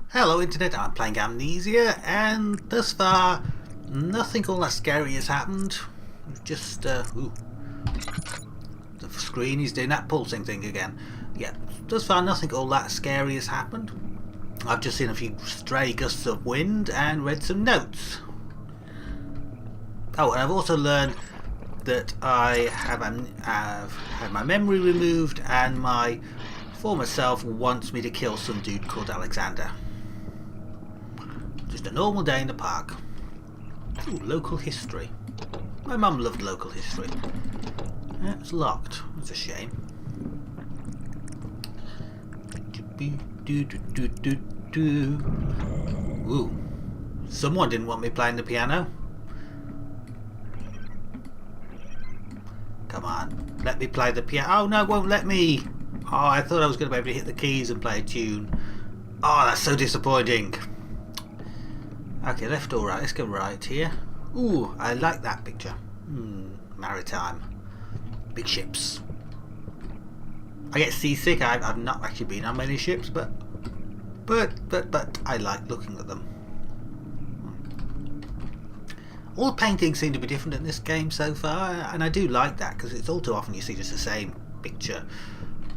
Hello Internet, I'm playing Amnesia, and thus far, nothing all that scary has happened. Just, ooh, the screen is doing that pulsing thing again. Yeah, thus far nothing all that scary has happened. I've just seen a few stray gusts of wind and read some notes. Oh, and I've also learned that I have had my memory removed, and my former self wants me to kill some dude called Alexander. Just a normal day in the park. Ooh, local history. My mum loved local history. Yeah, it's locked. That's a shame. Ooh. Someone didn't want me playing the piano. Come on, let me play the piano. Oh no, it won't let me. Oh, I thought I was going to be able to hit the keys and play a tune. Oh, that's so disappointing. Okay, left or right? Let's go right here. Ooh, I like that picture. Maritime. Big ships. I get seasick. I've not actually been on many ships, but I like looking at them. All the paintings seem to be different in this game so far, and I do like that, because it's all too often you see just the same picture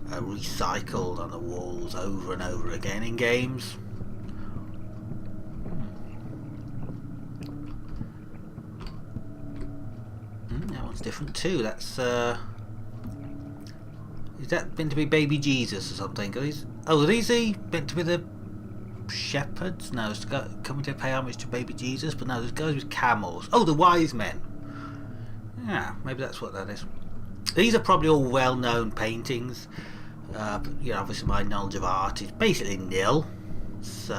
recycled on the walls over and over again in games. That one's different too. That's is that meant to be baby Jesus or something? Are these meant to be the shepherds? No, it's coming to pay homage to baby Jesus, but no, there's guys with camels. Oh, the wise men. Yeah, maybe that's what that is. These are probably all well-known paintings. But, you know, obviously my knowledge of art is basically nil. So,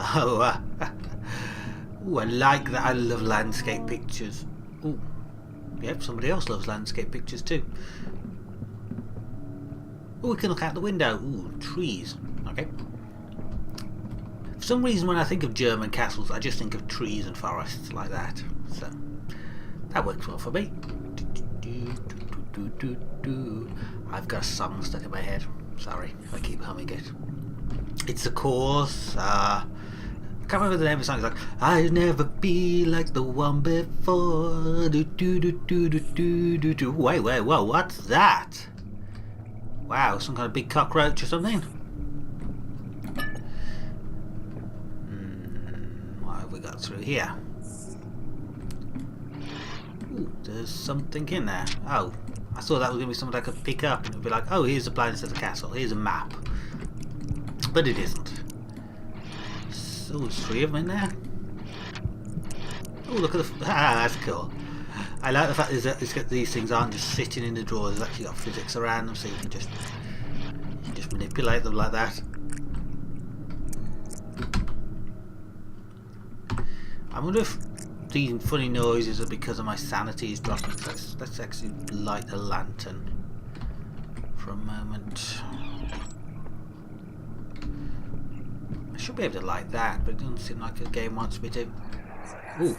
ooh, I like that. I love landscape pictures. Ooh, yep, somebody else loves landscape pictures too. Ooh, we can look out the window. Ooh, trees. Okay. For some reason, when I think of German castles, I just think of trees and forests like that. So that works well for me. I've got a song stuck in my head. Sorry, I keep humming it. It's the chorus. I can't remember the name of the song. It's like, I'll never be like the one before. Wait, whoa, what's that? Wow, some kind of big cockroach or something? What have we got through here? Ooh, there's something in there. Oh, I thought that was going to be something I could pick up. It would be like, oh, here's the plans of the castle. Here's a map. But it isn't. So there's three of them in there. Oh, look at the... that's cool. I like the fact that these things aren't just sitting in the drawers. They've actually got physics around them, so you can just manipulate them like that. I wonder if these funny noises are because of my sanity is dropping. Let's actually light a lantern for a moment. I should be able to light that, but it doesn't seem like the game wants me to. Ooh.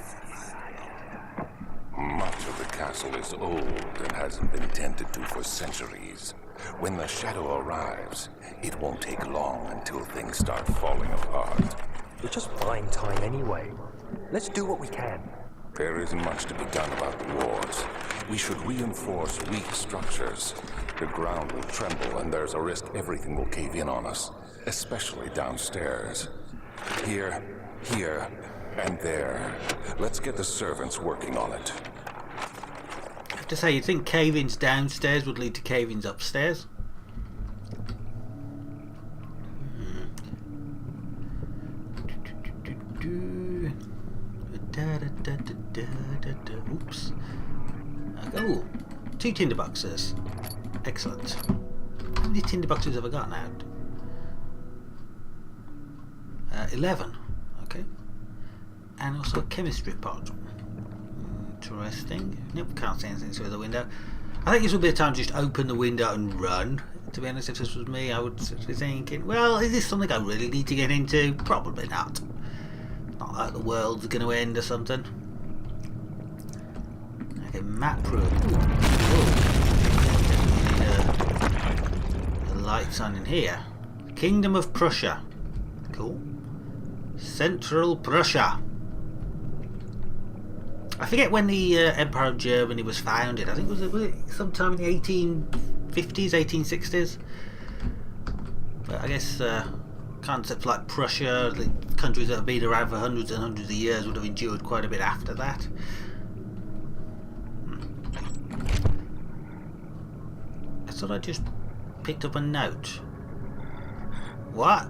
Much of the castle is old and hasn't been tended to for centuries. When the shadow arrives, it won't take long until things start falling apart. We're just buying time anyway. Let's do what we can. There isn't much to be done about the walls. We should reinforce weak structures. The ground will tremble and there's a risk everything will cave in on us, especially downstairs. Here, and there. Let's get the servants working on it. I have to say, you'd think cave-ins downstairs would lead to cave-ins upstairs. Oops. Oh, 2 tinderboxes. Excellent. How many tinderboxes have I got now? 11. Okay. And also a chemistry pod. Interesting. Nope, can't see anything through the window. I think this would be a time to just open the window and run. To be honest, if this was me, I would be thinking, well, is this something I really need to get into? Probably not. Not like the world's going to end or something. Okay, map room. Ooh. The lights on in here. Kingdom of Prussia. Cool. Central Prussia. I forget when the Empire of Germany was founded. I think was it sometime in the 1850s, 1860s. But I guess concepts like Prussia, the countries that have been around for hundreds and hundreds of years, would have endured quite a bit after that. I thought I just picked up a note. What?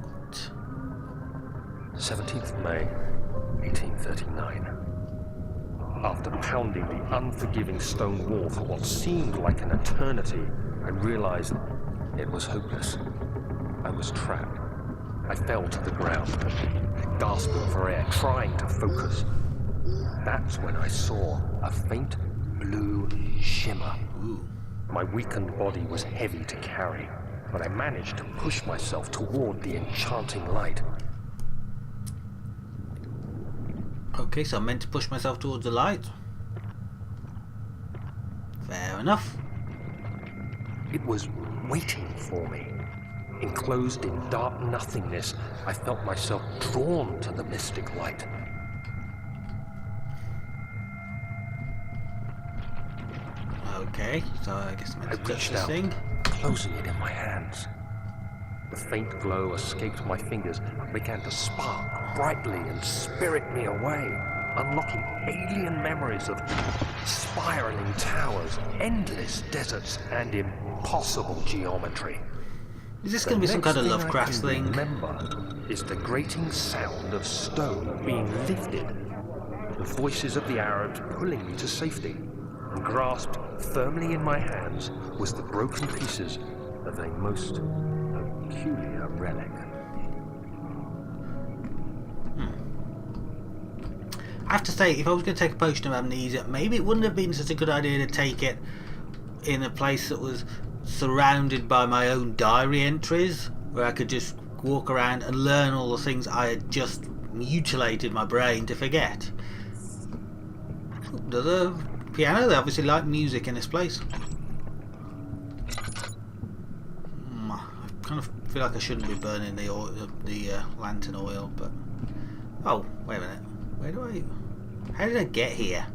17th May, 1839. After pounding the unforgiving stone wall for what seemed like an eternity, I realized it was hopeless. I was trapped. I fell to the ground, gasping for air, trying to focus. That's when I saw a faint blue shimmer. Ooh. My weakened body was heavy to carry, but I managed to push myself toward the enchanting light. Okay, so I'm meant to push myself towards the light. Fair enough. It was waiting for me. Enclosed in dark nothingness, I felt myself drawn to the mystic light. Okay, so I guess I'm I meant to touch reached this out, thing. closing it in my hands. The faint glow escaped my fingers and began to spark brightly and spirit me away, unlocking alien memories of spiraling towers, endless deserts, and impossible geometry. Is this going to be some kind of Lovecraft thing? Remember is the grating sound of stone being lifted, the voices of the Arabs pulling me to safety, and grasped firmly in my hands was the broken pieces of a most peculiar relic. I have to say, if I was going to take a potion of amnesia, maybe it wouldn't have been such a good idea to take it in a place that was surrounded by my own diary entries, where I could just walk around and learn all the things I had just mutilated my brain to forget. The piano, they obviously like music in this place. I kind of feel like I shouldn't be burning the oil, the lantern oil, but oh, wait a minute. How did I get here?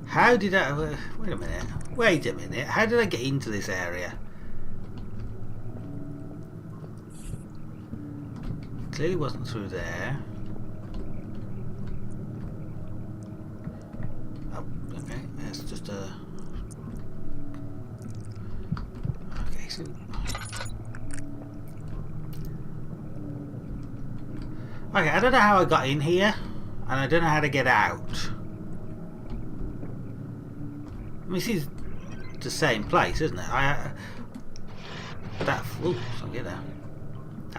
How did I... wait a minute. How did I get into this area? Clearly wasn't through there. Oh, okay. That's just a... Okay, so... Okay, I don't know how I got in here, and I don't know how to get out. I mean, this is the same place, isn't it? That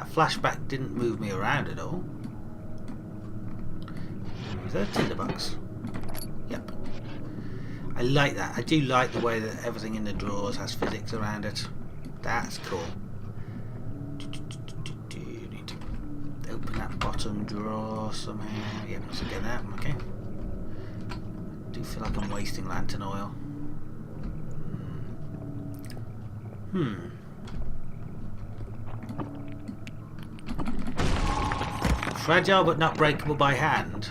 flashback didn't move me around at all. Is that a tinderbox? Yep. I like that. I do like the way that everything in the drawers has physics around it. That's cool. Need to open that bottom drawer somehow. Yep, let's get that. Okay. I do feel like I'm wasting lantern oil. Fragile but not breakable by hand.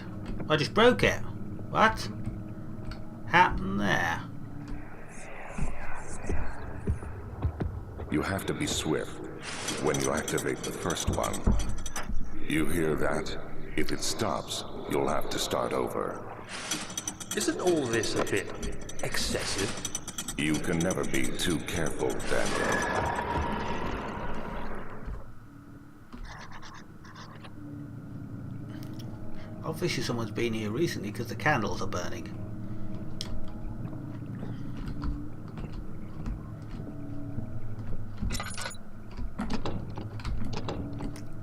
I just broke it. What happened there? You have to be swift when you activate the first one. You hear that? If it stops, you'll have to start over. Isn't all this a bit excessive? You can never be too careful, Daniel. Obviously someone's been here recently because the candles are burning.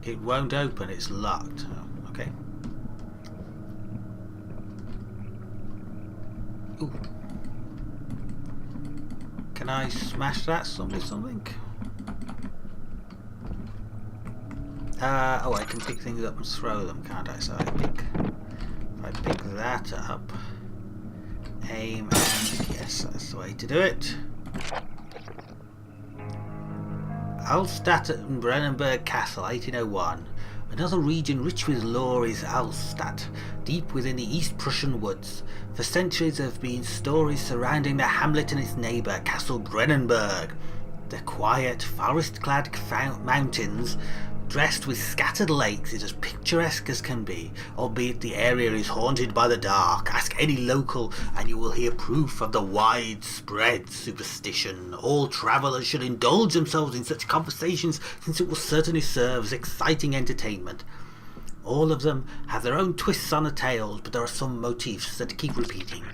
It won't open, it's locked. Oh, okay. Ooh. Can I smash that something? Oh, I can pick things up and throw them, can't I? So if I pick that up, aim, and yes, that's the way to do it. Alstadt and Brennenburg Castle, 1801. Another region rich with lore is Alstadt, deep within the East Prussian woods. For centuries there have been stories surrounding the hamlet and its neighbour, Castle Brennenburg. The quiet, forest-clad mountains, dressed with scattered lakes, is as picturesque as can be, albeit the area is haunted by the dark. Ask any local and you will hear proof of the widespread superstition. All travellers should indulge themselves in such conversations, since it will certainly serve as exciting entertainment. All of them have their own twists on the tales, but there are some motifs that keep repeating.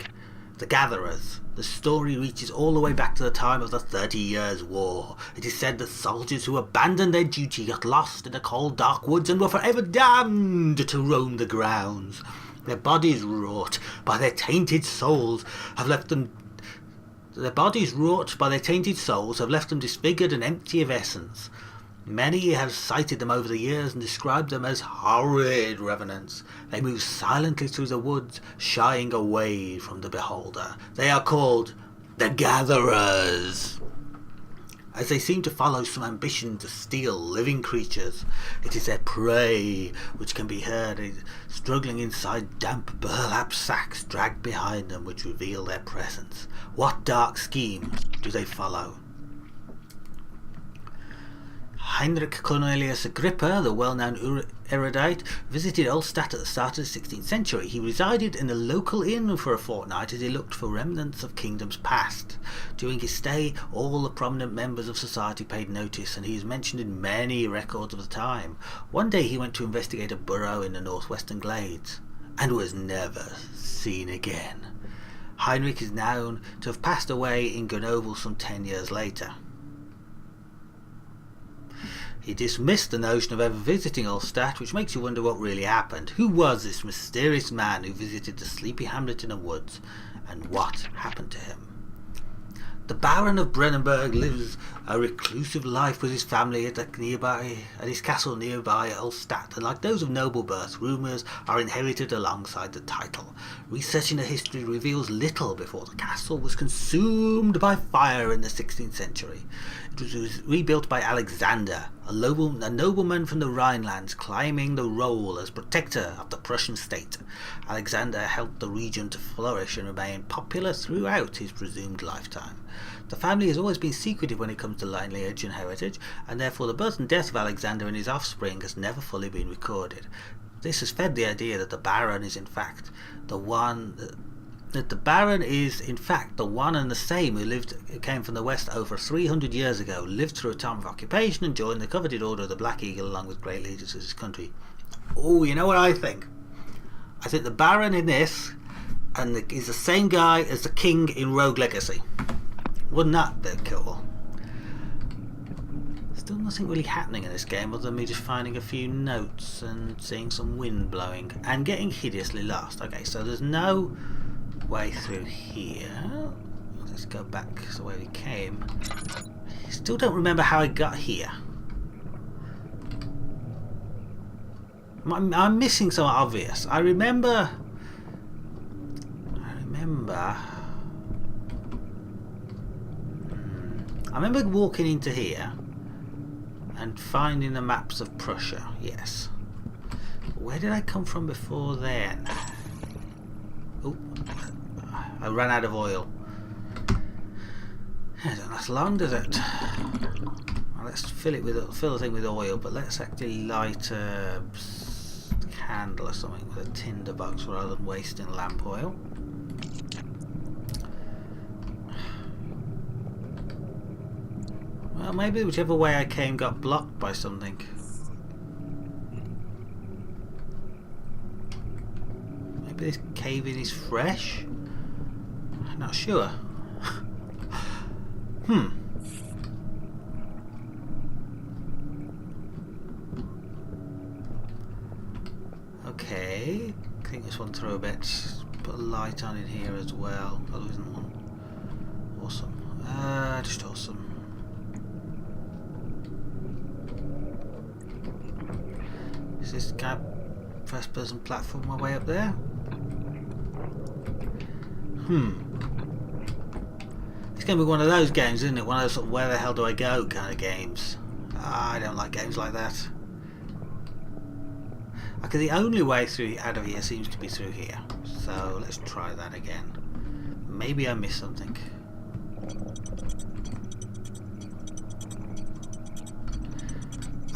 The Gatherers. The story reaches all the way back to the time of the 30 Years' War. It is said that soldiers who abandoned their duty got lost in the cold dark woods and were forever damned to roam the grounds. Their bodies wrought by their tainted souls have left them disfigured and empty of essence. Many have cited them over the years and described them as horrid revenants. They move silently through the woods, shying away from the beholder. They are called the Gatherers, as they seem to follow some ambition to steal living creatures. It is their prey which can be heard struggling inside damp burlap sacks dragged behind them, which reveal their presence. What dark scheme do they follow? Heinrich Cornelius Agrippa, the well-known erudite, visited Ulstadt at the start of the 16th century. He resided in a local inn for a fortnight as he looked for remnants of kingdoms past. During his stay, all the prominent members of society paid notice, and he is mentioned in many records of the time. One day he went to investigate a burrow in the northwestern glades, and was never seen again. Heinrich is known to have passed away in Grenoble some 10 years later. He dismissed the notion of ever visiting Ulstadt, which makes you wonder what really happened. Who was this mysterious man who visited the sleepy hamlet in the woods, and what happened to him? The Baron of Brennenburg lives a reclusive life with his family at his castle nearby Ulstadt, and like those of noble birth, rumours are inherited alongside the title. Researching the history reveals little before the castle was consumed by fire in the 16th century. It was rebuilt by Alexander, a nobleman from the Rhinelands, claiming the role as protector of the Prussian state. Alexander helped the region to flourish and remain popular throughout his presumed lifetime. The family has always been secretive when it comes to lineage and heritage, and therefore the birth and death of Alexander and his offspring has never fully been recorded. This has fed the idea that the Baron is in fact the one and the same who came from the west over 300 years ago, lived through a time of occupation, and joined the coveted order of the Black Eagle along with great leaders of his country. Oh, you know what I think? I think the Baron in this is the same guy as the King in Rogue Legacy. Wouldn't that be cool? Still nothing really happening in this game other than me just finding a few notes and seeing some wind blowing and getting hideously lost. Okay, so there's no way through here. Let's go back the way we came. Still don't remember how I got here. I'm missing something obvious. I remember walking into here and finding the maps of Prussia, yes. Where did I come from before then? Oh, I ran out of oil. It doesn't last long, does it? Well, let's fill the thing with oil, but let's actually light a candle or something with a tinderbox rather than wasting lamp oil. Well, maybe whichever way I came got blocked by something. Maybe this cave-in is fresh? I'm not sure. Okay, I think this one through a bit. Put a light on in here as well. Oh, there isn't one. Awesome. Just awesome. Is this kind of first person platform my way up there? It's going to be one of those games, isn't it? One of those sort of where the hell do I go kind of games. I don't like games like that. Okay, the only way through out of here seems to be through here. So let's try that again. Maybe I missed something.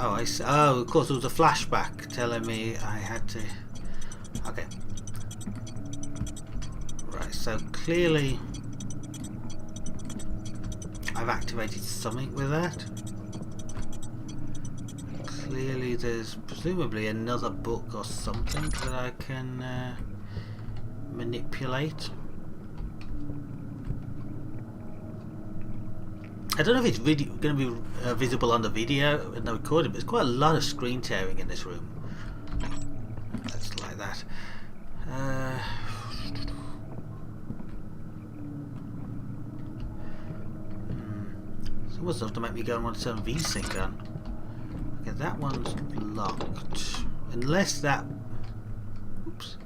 Oh, oh, of course there was a flashback telling me I had to... Okay. Right, so clearly I've activated something with that. Clearly there's presumably another book or something that I can manipulate. I don't know if it's going to be visible on the video and the recording, but there's quite a lot of screen tearing in this room. That's like that. It's almost enough to make me go and want to turn VSync on. Okay, that one's locked. Unless that... Oops.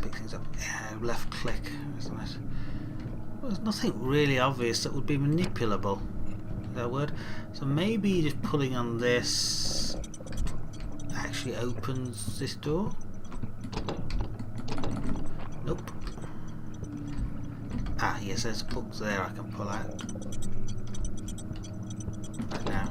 Pick things up. Yeah, left click, isn't it? Well, there's nothing really obvious that would be manipulable. Is that a word? So maybe just pulling on this actually opens this door? Nope. Ah, yes, there's books there I can pull out. Right now.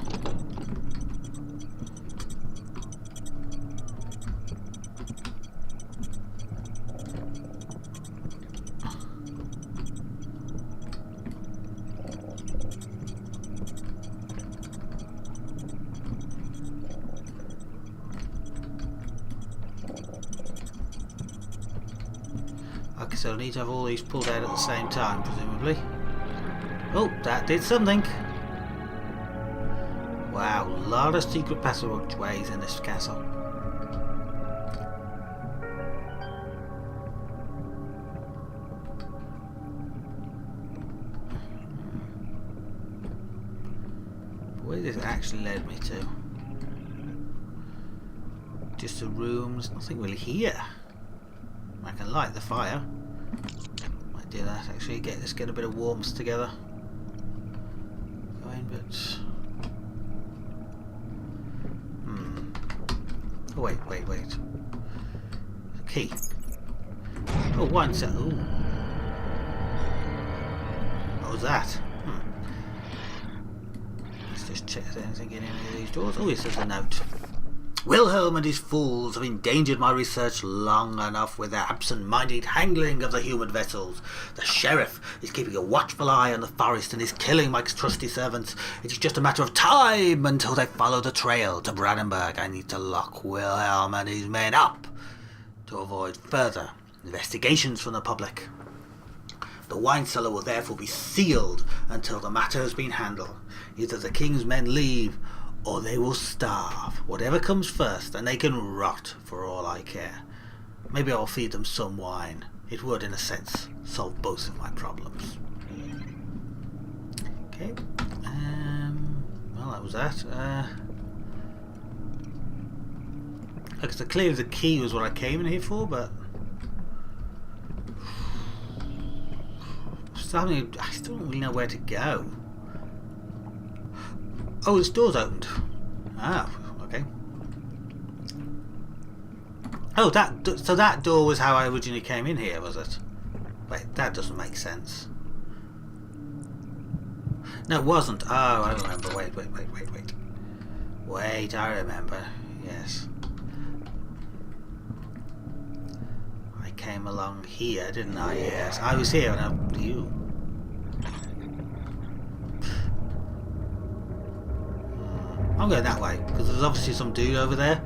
Okay, so I need to have all these pulled out at the same time, presumably. Oh, that did something. Wow, a lot of secret passageways in this castle. Where this actually led me to? Just a room, there's nothing really here. I can light the fire. Might do that actually. Let's get a bit of warmth together. Going, but oh wait. A key. Oh, one set. Ooh. What was that? Let's just check if there's anything in any of these doors. Oh, yes, there's a note. Wilhelm and his fools have endangered my research long enough with their absent-minded handling of the human vessels. The sheriff is keeping a watchful eye on the forest and is killing my trusty servants. It is just a matter of time until they follow the trail to Brandenburg. I need to lock Wilhelm and his men up to avoid further investigations from the public. The wine cellar will therefore be sealed until the matter has been handled. Either the king's men leave or they will starve. Whatever comes first, and they can rot for all I care. Maybe I'll feed them some wine. It would, in a sense, solve both of my problems. Okay. Well, that was that. Okay, so clearly the key was what I came in here for, but I still don't really know where to go. Oh, this door's opened. Ah, okay. Oh, so that door was how I originally came in here, was it? Wait, that doesn't make sense. No, it wasn't. Oh, I remember. Wait. Wait, I remember. Yes. I came along here, didn't I? Yes, I was here and you. I'm going that way because there's obviously some dude over there.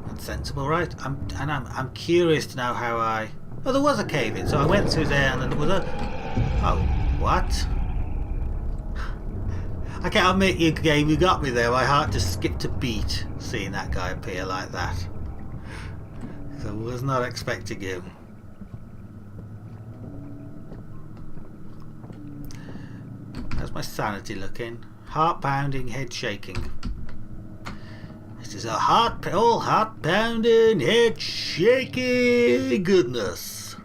That's sensible, right? I'm curious to know how I. Oh, there was a cave in, so I went through there, and then there was a. Oh, what? I can't admit, you game, you got me there. My heart just skipped a beat seeing that guy appear like that. So I was not expecting you. How's my sanity looking? Heart pounding, head shaking. This is a all heart pounding, head shaking goodness.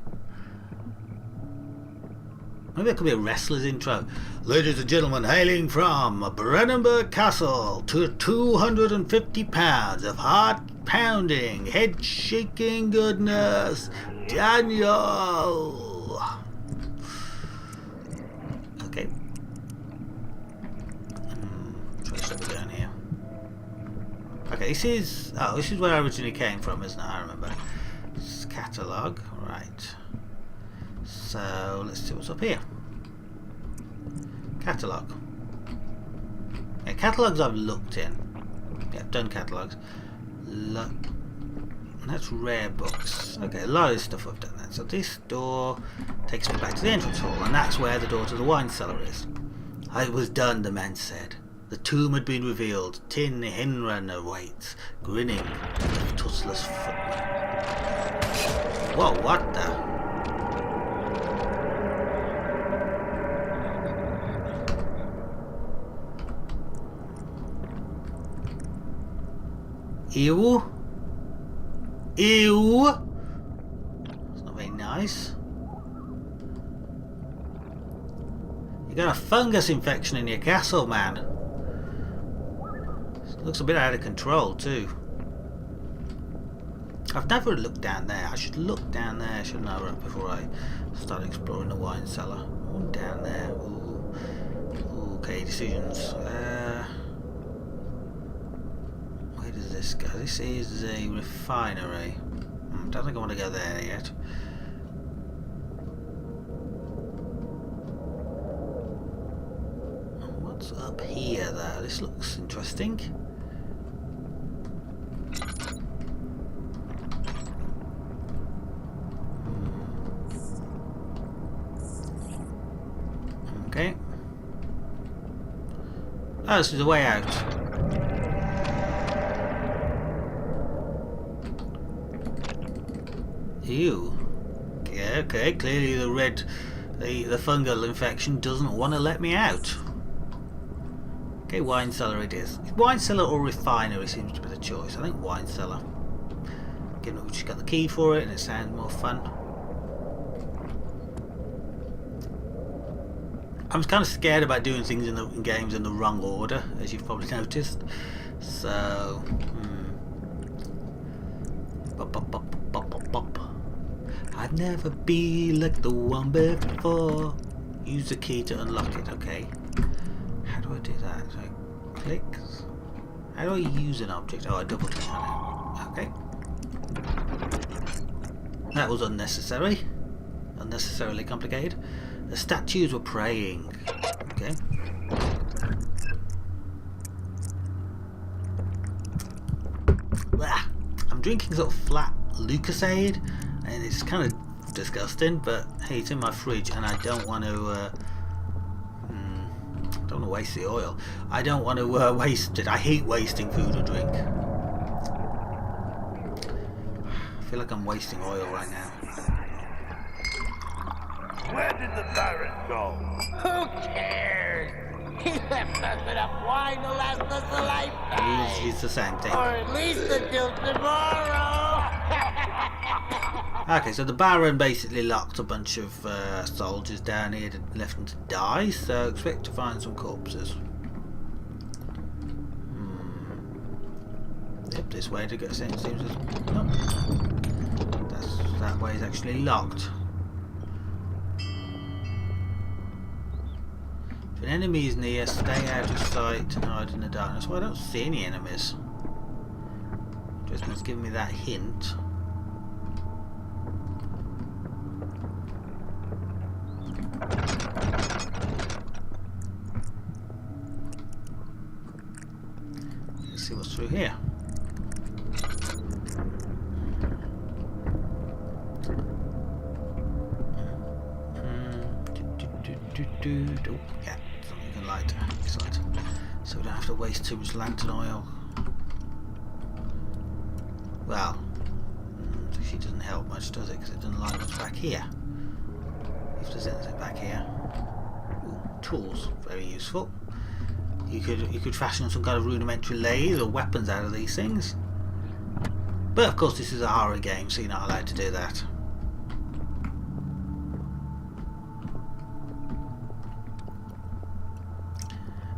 Maybe that could be a wrestler's intro. Ladies and gentlemen, hailing from Brennenburg Castle to 250 pounds of heart-pounding, head-shaking goodness, Daniel! Okay. Try something down here. Okay, this is where I originally came from, isn't it? I remember. This is catalogue, right. So, let's see what's up here. Catalogue. Yeah, catalogues I've looked in. Yeah, I've done catalogues. Look. That's rare books. Okay, a lot of stuff I've done that. So this door takes me back to the entrance hall, and that's where the door to the wine cellar is. It was done, the man said. The tomb had been revealed. Tin Hinran awaits, grinning with tousless footman. Whoa, what the? Ew. Ew. It's not very nice. You got a fungus infection in your castle, man. It looks a bit out of control, too. I've never looked down there. I should look down there, shouldn't I, right before I start exploring the wine cellar. Oh, down there. Ooh. Okay, decisions. Where does this go? This is a refinery. Don't think I want to go there yet. What's up here, though? This looks interesting. Okay. Oh, this is a way out. Ew. Okay, clearly the fungal infection doesn't want to let me out. Okay, wine cellar it is. Wine cellar or refinery seems to be the choice. I think wine cellar. Given we've just got the key for it and it sounds more fun. I'm kind of scared about doing things in games in the wrong order, as you've probably noticed. So, I've never been like the one before. Use the key to unlock it. Okay. How do I do that? So I click. How do I use an object? Oh, I double click on it. Okay. That was unnecessary. Unnecessarily complicated. The statues were praying. Okay. Blah. I'm drinking sort of flat Lucasade, and it's kind of disgusting. But hey, it's in my fridge, and I don't want to. Don't want to waste the oil. I don't want to waste it. I hate wasting food or drink. I feel like I'm wasting oil right now. Where did the Baron go? Who cares? He left us enough wine to last us a lifetime. It's the same thing. Or at least until tomorrow. Okay, so the Baron basically locked a bunch of soldiers down here and left them to die, so expect to find some corpses. Yep, this way to go. Seems as nope. That way is actually locked. If an enemy is near, stay out of sight and hide in the darkness. Well, I don't see any enemies. Just has given me that hint. Let's see what's through here. Oh, yeah, something you can light. Excellent. So we don't have to waste too much lantern oil. Well, she doesn't help much, does it? Because it doesn't light much back here. If there's anything back here. Ooh, tools, very useful. You could fashion some kind of rudimentary lathe or weapons out of these things. But of course this is a horror game, so you're not allowed to do that.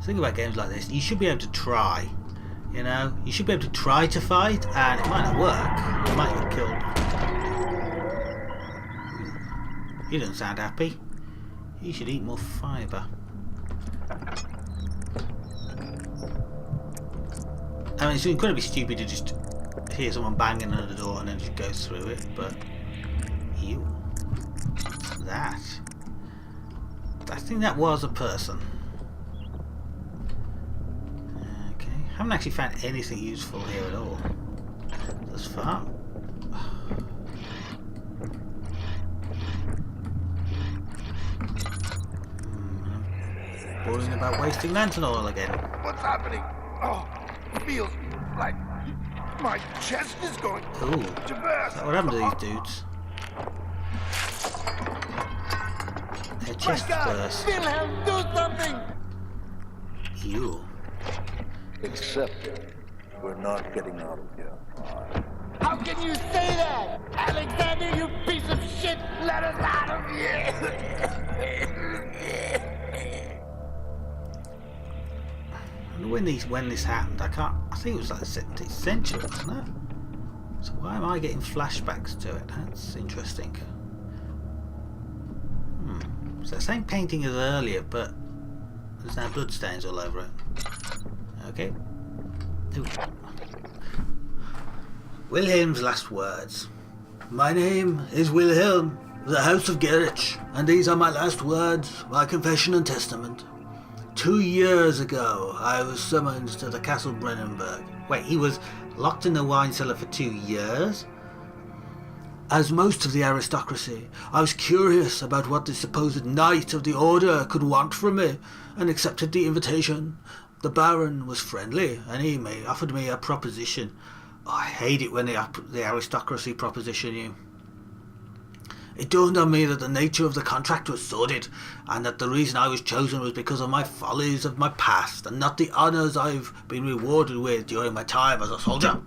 The thing about games like this, you should be able to try. You know, you should be able to try to fight, and it might not work. You might get killed. You don't sound happy. You should eat more fibre. I mean, it's incredibly stupid to just hear someone banging on the door and then just go through it, but... Ew. What's that? I think that was a person. Okay. Haven't actually found anything useful here at all. Thus far. Worrying about wasting lantern oil again. What's happening? Oh, it feels like my chest is going Ooh. to Is burst. that what happened to these dudes? Their My chests God! burst. Wilhelm, do something! Ew. Except we're not getting out of here. How can you say that? Alexander, you piece of shit! Let us out of here! I wonder when this happened. I think it was like the 17th century, wasn't it? So why am I getting flashbacks to it? That's interesting. It's the same painting as earlier, but there's now bloodstains all over it. Okay. Ooh. Wilhelm's last words. My name is Wilhelm, of the House of Gerich, and these are my last words, my confession and testament. 2 years ago, I was summoned to the Castle Brennenburg. Wait, he was locked in the wine cellar for 2 years? As most of the aristocracy, I was curious about what the supposed Knight of the Order could want from me, and accepted the invitation. The Baron was friendly, and he offered me a proposition. Oh, I hate it when the aristocracy proposition you. It dawned on me that the nature of the contract was sordid, and that the reason I was chosen was because of my follies of my past, and not the honours I've been rewarded with during my time as a soldier.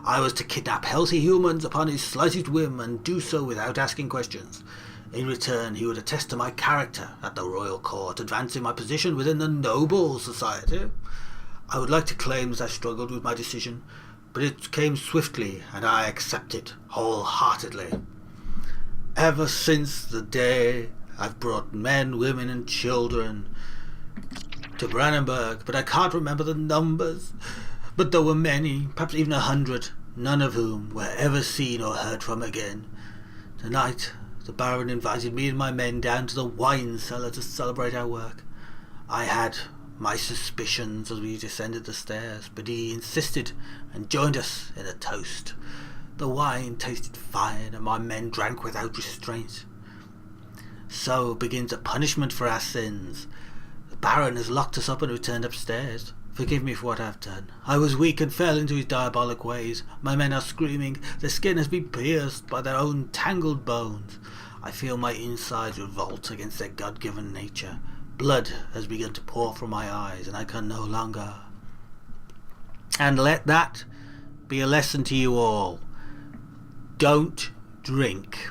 I was to kidnap healthy humans upon his slightest whim, and do so without asking questions. In return, he would attest to my character at the royal court, advancing my position within the noble society. I would like to claim that I struggled with my decision, but it came swiftly, and I accepted wholeheartedly. Ever since the day, I've brought men, women and children to Brandenburg, but I can't remember the numbers. But there were many, perhaps even 100, none of whom were ever seen or heard from again. Tonight, the Baron invited me and my men down to the wine cellar to celebrate our work. I had my suspicions as we descended the stairs, but he insisted and joined us in a toast. The wine tasted fine, and my men drank without restraint. So begins a punishment for our sins. The Baron has locked us up and returned upstairs. Forgive me for what I've done. I was weak and fell into his diabolic ways. My men are screaming. Their skin has been pierced by their own tangled bones. I feel my insides revolt against their God-given nature. Blood has begun to pour from my eyes, and I can no longer. And let that be a lesson to you all. Don't drink.